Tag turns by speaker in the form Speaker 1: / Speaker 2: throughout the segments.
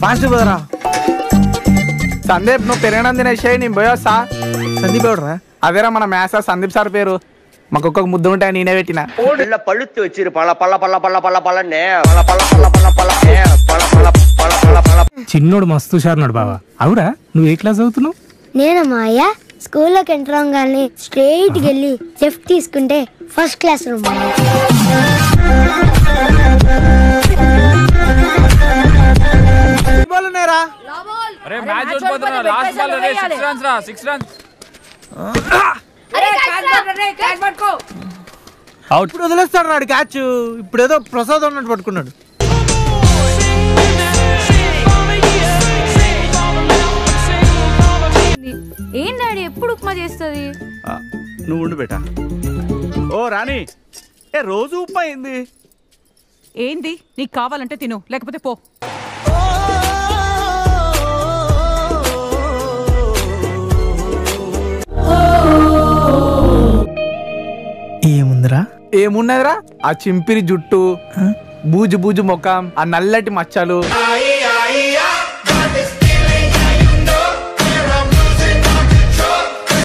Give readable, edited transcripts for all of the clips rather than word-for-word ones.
Speaker 1: Fast పోదరా.
Speaker 2: Sandeep నువ్వు పెరిగిన తినేసే నేను పోయొస్తా.
Speaker 1: సందీప్ ఎవడరా?
Speaker 2: అదేరా మన మ్యాథ్స్ సందీప్ సార్ పేరు. మాకు ఒక్కొక్క ముద్ద ఉంటాయి నేనే పెట్టిన.
Speaker 3: పళ్ళుతూ వచ్చి పళ్ళ పళ్ళ పళ్ళ పళ్ళ పళ్ళ పళ్ళనే పళ్ళ పళ్ళ పళ్ళ పళ్ళ పళ్ళనే పళ్ళ పళ్ళ పళ్ళ పళ్ళ పళ్ళ.
Speaker 4: చిన్నోడు మస్తు హుషారున్నాడు బావా. అవురా నువ్వు ఏ క్లాస్ చదువుతున్నావు?
Speaker 5: నేనమ్మా అయ్యా స్కూల్లోకి ఎంటర్ అవ్వగానే స్ట్రైట్ వెళ్ళి లెఫ్ట్ తీసుకుంటే ఫస్ట్ క్లాస్ రూమ్.
Speaker 1: ఇప్పుడు వదిలేస్తాడు నాడు క్యాచ్. ఇప్పుడు ఏదో ప్రసాదం ఉన్నట్టు పట్టుకున్నాడు.
Speaker 6: ఏం డాడీ ఎప్పుడు ఉప్మా చేస్తుంది?
Speaker 7: నువ్వు ఉండు బేటా. ఓ రాణి, ఏ రోజు ఉప్మా అయింది
Speaker 8: ఏంది? నీకు కావాలంటే తిను, లేకపోతే పో.
Speaker 1: ఏముందిరా?
Speaker 2: ఏమున్నదిరా? ఆ చింపిరి జుట్టు, బూజు బూజు ముఖం, ఆ నల్లటి మచ్చలు.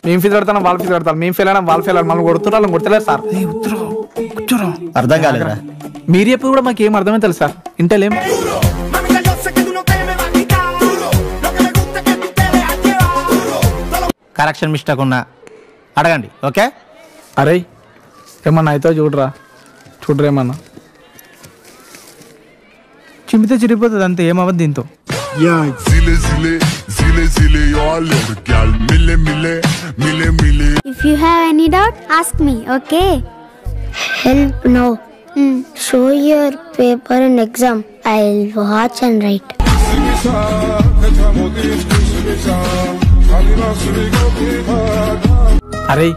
Speaker 2: మేము ఫీజు కడతాం, వాళ్ళు ఫీజు కడతాం. మేము ఫెయిల్ అయినా వాళ్ళు ఫెయిల్ అయినా మనం కొడుతున్నా వాళ్ళని కొడతలేదు సార్.
Speaker 1: అర్థం కాలేదురా.
Speaker 2: మీరు ఎప్పుడు కూడా మాకు ఏం అర్థమే తెలుసు సార్. ఇంటలేం
Speaker 1: కరెక్షన్ మిస్టేక్ ఉన్నా అడగండి. ఓకే?
Speaker 2: అరే ఏమన్నా అయితే చూడరా, చూడరేమన్నా.
Speaker 1: చింపితే చిరిగిపోతుంది అంతే, ఏమవ్వదు దీంతో.
Speaker 5: If you have any doubt, ask me, okay? Help no. Show your paper in exam. I'll watch and write.
Speaker 2: అరే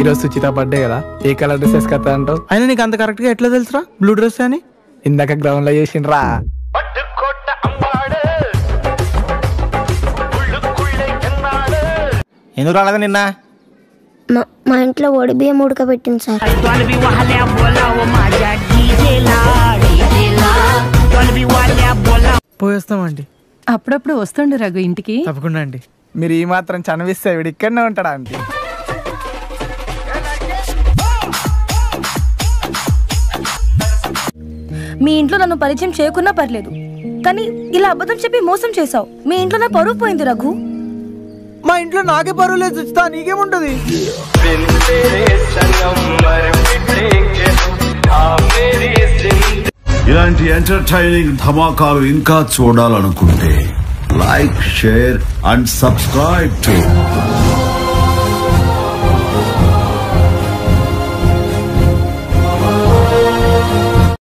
Speaker 2: ఈరోజు సుచిత బర్త్డే కదా, ఏ కలర్ డ్రెస్ వేసుకొస్తా అంటావు?
Speaker 1: అయినా నీకు అంత కరెక్ట్ గా ఎట్లా తెలుసురా బ్లూ డ్రెస్ అని?
Speaker 2: ఇందాక గ్రౌండ్ లో చేసిండ్రా.
Speaker 1: ఎందుకు రాలేదా నిన్న?
Speaker 5: మా ఇంట్లో ఒడి బియ్యం ఉడకబెట్టింది సార్.
Speaker 1: పోయేస్తామండి.
Speaker 8: అప్పుడప్పుడు వస్తుండు రఘు ఇంటికి.
Speaker 1: తప్పకుండా అండి.
Speaker 2: మీరు ఈ మాత్రం చనివిస్తే వీడు ఇక్కడనే ఉంటాడా అండి?
Speaker 6: మీ ఇంట్లో నన్ను పరిచయం చేయకున్నా పర్లేదు, కానీ ఇలా అబద్ధం చెప్పి మోసం చేసావు. మీ ఇంట్లో నా పరువు పోయింది రఘు.
Speaker 1: మా ఇంట్లో నాకే పరువు లేదు సుచిత, నీకేముంటది?
Speaker 9: ఇలాంటి ఎంటర్టైనింగ్ ధమాకాలు ఇంకా చూడాలనుకుంటే like, share and subscribe to